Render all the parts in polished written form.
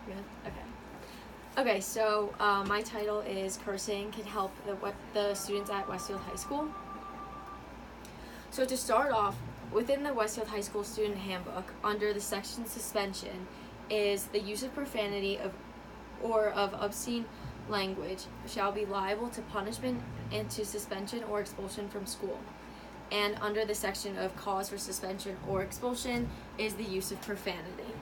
Good. Okay, so my title is Cursing Can Help the Students at Westfield High School. So to start off, within the Westfield High School Student Handbook, under the section Suspension, is the use of profanity of obscene language shall be liable to punishment and to suspension or expulsion from school. And under the section of cause for suspension or expulsion is the use of profanity.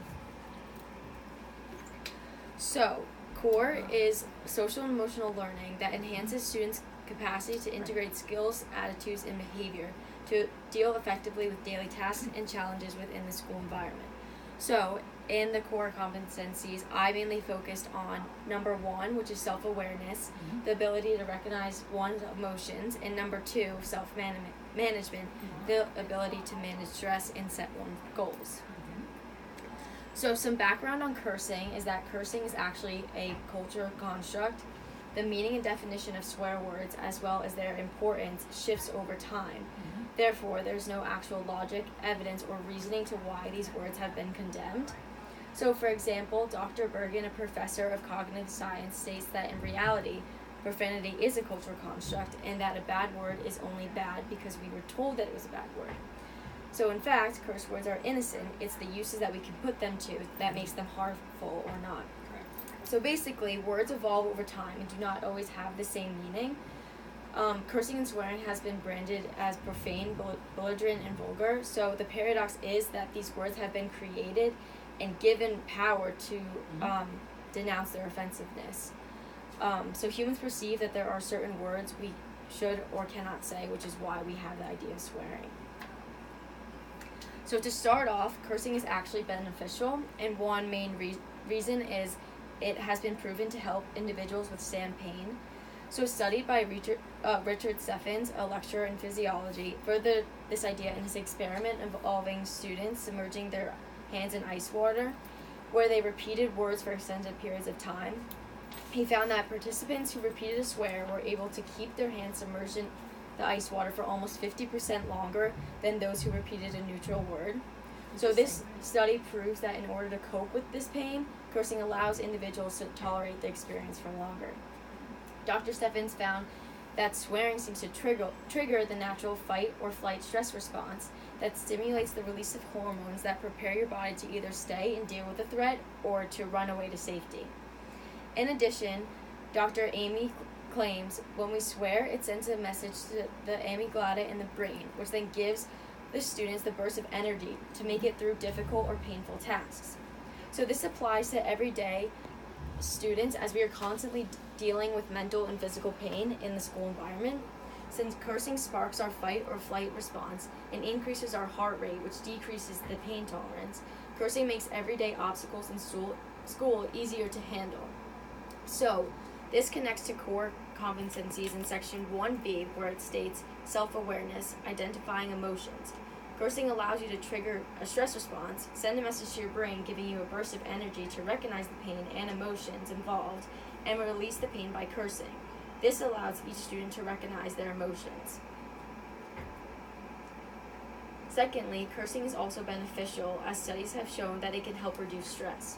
So, CORE is social and emotional learning that enhances students' capacity to integrate skills, attitudes, and behavior to deal effectively with daily tasks and challenges within the school environment. So, in the core competencies, I mainly focused on number 1, which is self-awareness, the ability to recognize one's emotions, and number 2, self-management, the ability to manage stress and set one's goals. So some background on cursing is that cursing is actually a cultural construct. The meaning and definition of swear words, as well as their importance, shifts over time. Therefore, there's no actual logic, evidence, or reasoning to why these words have been condemned. So, for example, Dr. Bergen, a professor of cognitive science, states that in reality, profanity is a cultural construct and that a bad word is only bad because we were told that it was a bad word. So in fact, curse words are innocent. It's the uses that we can put them to that makes them harmful or not. Correct. So basically, words evolve over time and do not always have the same meaning. Cursing and swearing has been branded as profane, belligerent, and vulgar. So the paradox is that these words have been created and given power to denounce their offensiveness. So humans perceive that there are certain words we should or cannot say, which is why we have the idea of swearing. So to start off, cursing is actually beneficial, and one main reason is it has been proven to help individuals withstand pain. So studied by Richard Steffens, a lecturer in physiology, furthered this idea in his experiment involving students submerging their hands in ice water, where they repeated words for extended periods of time. He found that participants who repeated a swear were able to keep their hands submerged in the ice water for almost 50% longer than those who repeated a neutral word. So this study proves that in order to cope with this pain, cursing allows individuals to tolerate the experience for longer. Dr. Steffens found that swearing seems to trigger the natural fight or flight stress response that stimulates the release of hormones that prepare your body to either stay and deal with the threat or to run away to safety. In addition, Dr. Amy claims when we swear, it sends a message to the amygdala in the brain, which then gives the students the burst of energy to make it through difficult or painful tasks. So this applies to everyday students as we are constantly dealing with mental and physical pain in the school environment. Since cursing sparks our fight or flight response and increases our heart rate, which decreases the pain tolerance, cursing makes everyday obstacles in school easier to handle. So this connects to core competencies in section 1B, where it states self-awareness, identifying emotions. Cursing allows you to trigger a stress response, send a message to your brain giving you a burst of energy to recognize the pain and emotions involved, and release the pain by cursing. This allows each student to recognize their emotions. Secondly, cursing is also beneficial, as studies have shown that it can help reduce stress.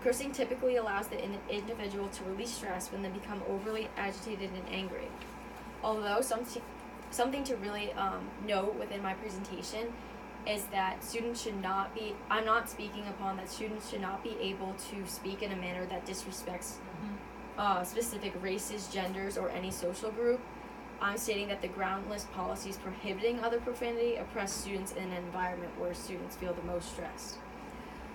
Cursing typically allows the individual to release stress when they become overly agitated and angry. Although something to really note within my presentation is that I'm not speaking upon that students should not be able to speak in a manner that disrespects specific races, genders, or any social group. I'm stating that the groundless policies prohibiting other profanity oppress students in an environment where students feel the most stressed.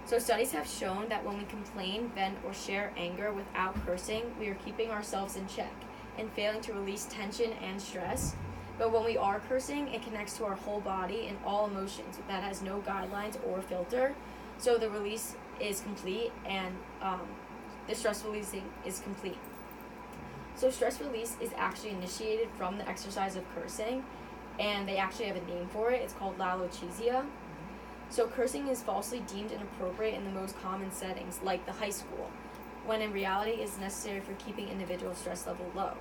So studies have shown that when we complain, vent, or share anger without cursing, we are keeping ourselves in check and failing to release tension and stress. But when we are cursing, it connects to our whole body and all emotions that has no guidelines or filter. So the release is complete and the stress releasing is complete. So stress release is actually initiated from the exercise of cursing, and they actually have a name for it. It's called lalochysia. So cursing is falsely deemed inappropriate in the most common settings, like the high school, when in reality it is necessary for keeping individual stress level low.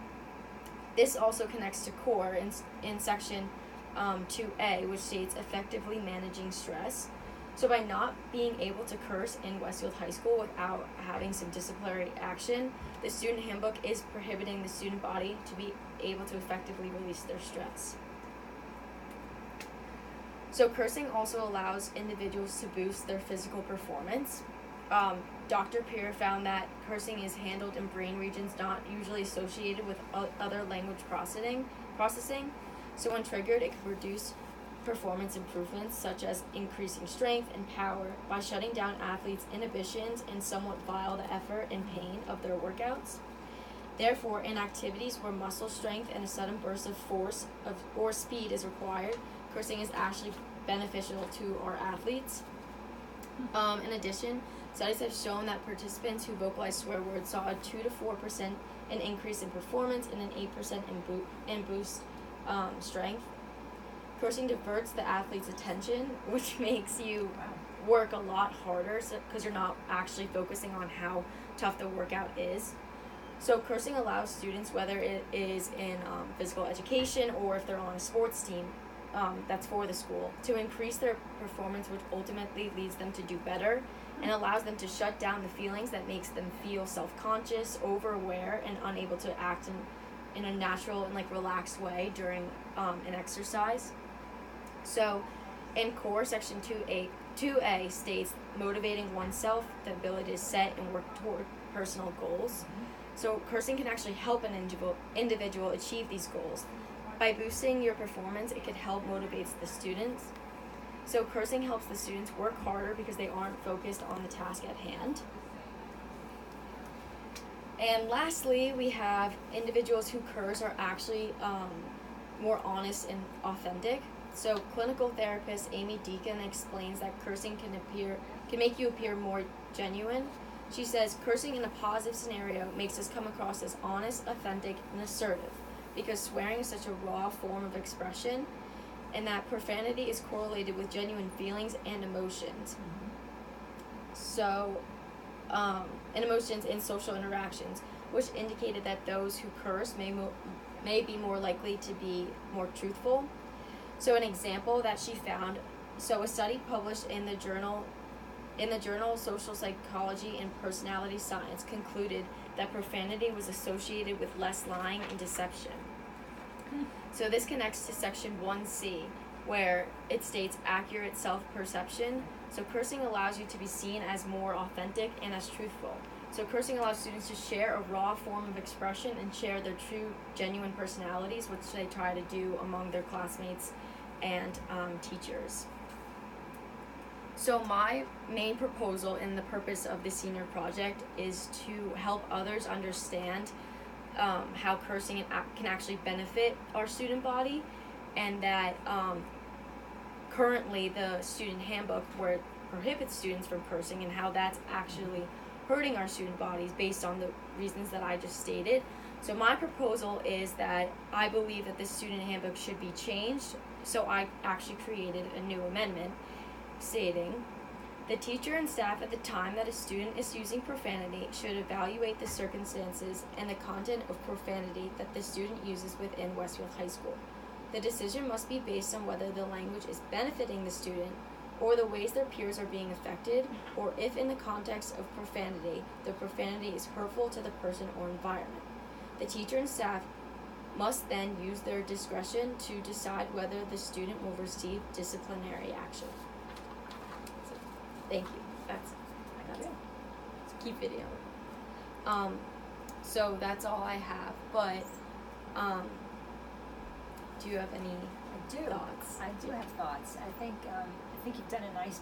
This also connects to core in section 2A, which states effectively managing stress. So by not being able to curse in Westfield High School without having some disciplinary action, the student handbook is prohibiting the student body to be able to effectively release their stress. So cursing also allows individuals to boost their physical performance. Dr. Peer found that cursing is handled in brain regions not usually associated with other language processing. So when triggered, it can produce performance improvements such as increasing strength and power by shutting down athletes' inhibitions and somewhat vile the effort and pain of their workouts. Therefore, in activities where muscle strength and a sudden burst of force or speed is required, cursing is actually beneficial to our athletes. In addition, studies have shown that participants who vocalized swear words saw a 2 to 4% an increase in performance and an 8% in boost strength. Cursing diverts the athlete's attention, which makes you work a lot harder because you're not actually focusing on how tough the workout is. So cursing allows students, whether it is in physical education or if they're on a sports team that's for the school, to increase their performance, which ultimately leads them to do better and allows them to shut down the feelings that makes them feel self-conscious, over-aware, and unable to act in a natural and relaxed way during an exercise. So in core section 2A states motivating oneself, the ability to set and work toward personal goals. So cursing can actually help an individual achieve these goals. By boosting your performance, it could help motivate the students. So cursing helps the students work harder because they aren't focused on the task at hand. And lastly, we have individuals who curse are actually more honest and authentic. So clinical therapist Amy Deacon explains that cursing can make you appear more genuine. She says, cursing in a positive scenario makes us come across as honest, authentic, and assertive, because swearing is such a raw form of expression, and that profanity is correlated with genuine feelings and emotions. So, and emotions in social interactions, which indicated that those who curse may be more likely to be more truthful. So an example that she found, so a study published in the journal Social Psychology and Personality Science concluded that profanity was associated with less lying and deception. So this connects to section 1C, where it states accurate self-perception. So cursing allows you to be seen as more authentic and as truthful. So cursing allows students to share a raw form of expression and share their true, genuine personalities, which they try to do among their classmates and teachers. So my main proposal and the purpose of the senior project is to help others understand how cursing can actually benefit our student body, and that currently the student handbook, where it prohibits students from cursing, and how that's actually hurting our student bodies based on the reasons that I just stated. So my proposal is that I believe that the student handbook should be changed. So I actually created a new amendment stating, the teacher and staff at the time that a student is using profanity should evaluate the circumstances and the content of profanity that the student uses within Westfield High School. The decision must be based on whether the language is benefiting the student or the ways their peers are being affected, or if in the context of profanity, the profanity is hurtful to the person or environment. The teacher and staff must then use their discretion to decide whether the student will receive disciplinary action. So, thank you. That's keep video. So that's all I have. But do you have any thoughts? I do have thoughts. I think you've done a nice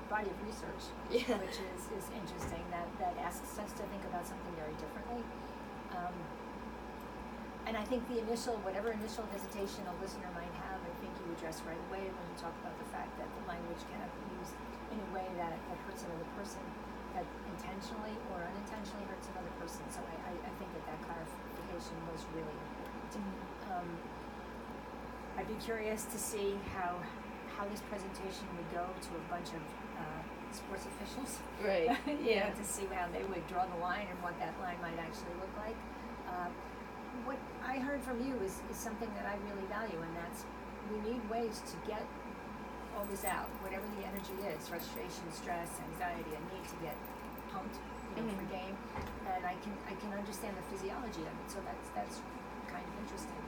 body of research, which is interesting. That asks us to think about something very differently. And I think whatever initial hesitation a listener might have, I think you address right away when you talk about the fact that the language cannot be used in a way that hurts another person, that intentionally or unintentionally hurts another person. So I think that clarification was really important. I'd be curious to see how this presentation would go to a bunch of sports officials. Right. Yeah. To see how they would draw the line and what that line might actually look like. What I heard from you is something that I really value, and that's we need ways to get all this out, whatever the energy is, frustration, stress, anxiety, a need to get pumped, for game, and I can understand the physiology of it. So that's kind of interesting.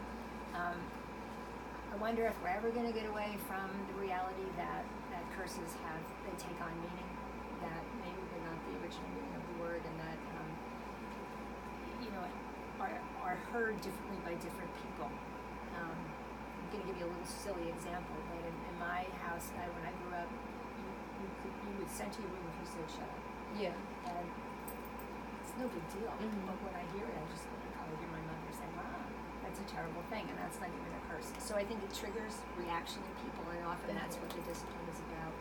I wonder if we're ever going to get away from the reality that curses they take on meaning that maybe they're not the original meaning of the word, and that are heard differently by different people. I'm going to give you a little silly example, but in my house, when I grew up, you would send to your room if you said shut up. Yeah. And it's no big deal. But when I hear it, I just I'll hear my mother say, "Wow, that's a terrible thing," and that's not even a curse. So I think it triggers reaction in people, and often that's what the discipline is about.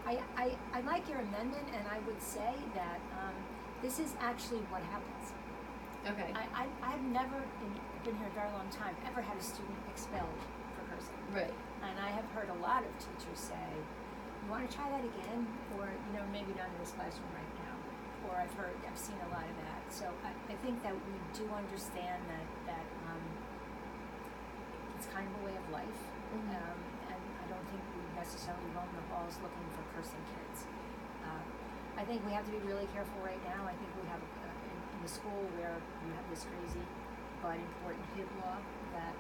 I like your amendment, and I would say that this is actually what happens. Okay. I've never, been here a very long time, ever had a student expelled for cursing. Right. And I have heard a lot of teachers say, you want to try that again? Or, maybe not in this classroom right now. Or I've seen a lot of that. So I think that we do understand that it's kind of a way of life. And I don't think we necessarily roam the halls looking for cursing kids. I think we have to be really careful right now. I think we have in the school where you have this crazy but important HIB law that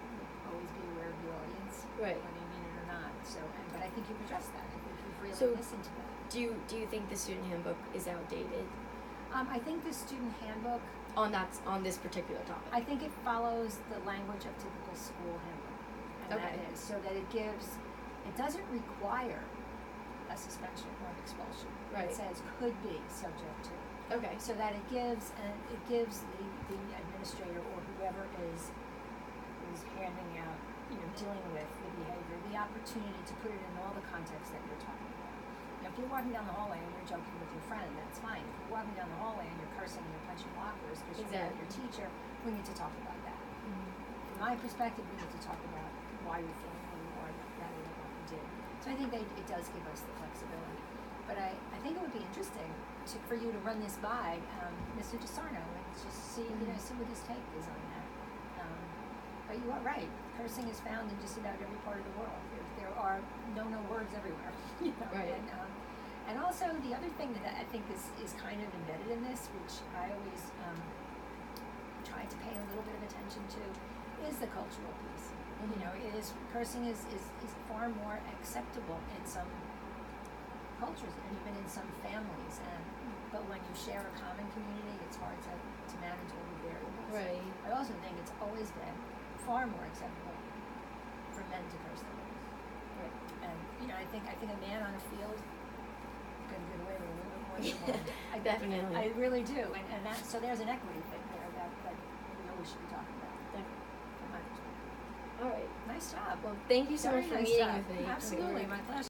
always be aware of your audience, right, whether you mean it or not. So, but I think you've addressed that. I think you've really listened to that. Do you think the student handbook is outdated? I think the student handbook on this particular topic. I think it follows the language of typical school handbook, and that is so that it doesn't require a suspension or an expulsion. Right. It says could be subject to. Okay. So that it gives the administrator or whoever is handing out, dealing with the behavior, the opportunity to put it in all the contexts that you're talking about. Now, if you're walking down the hallway and you're joking with your friend, that's fine. If you're walking down the hallway and you're cursing and you're punching lockers because you're mad at your teacher, we need to talk about that. From my perspective, we need to talk about why you're feeling who you are rather than what you did. So I think it does give us the flexibility. But I think it would be interesting for you to run this by Mr. DeSarno and just see what his take is on that. But you are right. Cursing is found in just about every part of the world. There are no words everywhere. Right. And also the other thing that I think is kind of embedded in this, which I always try to pay a little bit of attention to, is the cultural piece. Cursing is far more acceptable in some cultures and even in some families. But when you share a common community, it's hard to manage all the variables. Right. I also think it's always been far more acceptable for men to curse than women. Right. And I think a man on a field can get away with a little bit more than a woman. Definitely. I really do. And that, so there's an equity thing there that we always should be talking about. From my perspective. All right. Nice job. Well, thank you so much for meeting with me. Absolutely, my pleasure.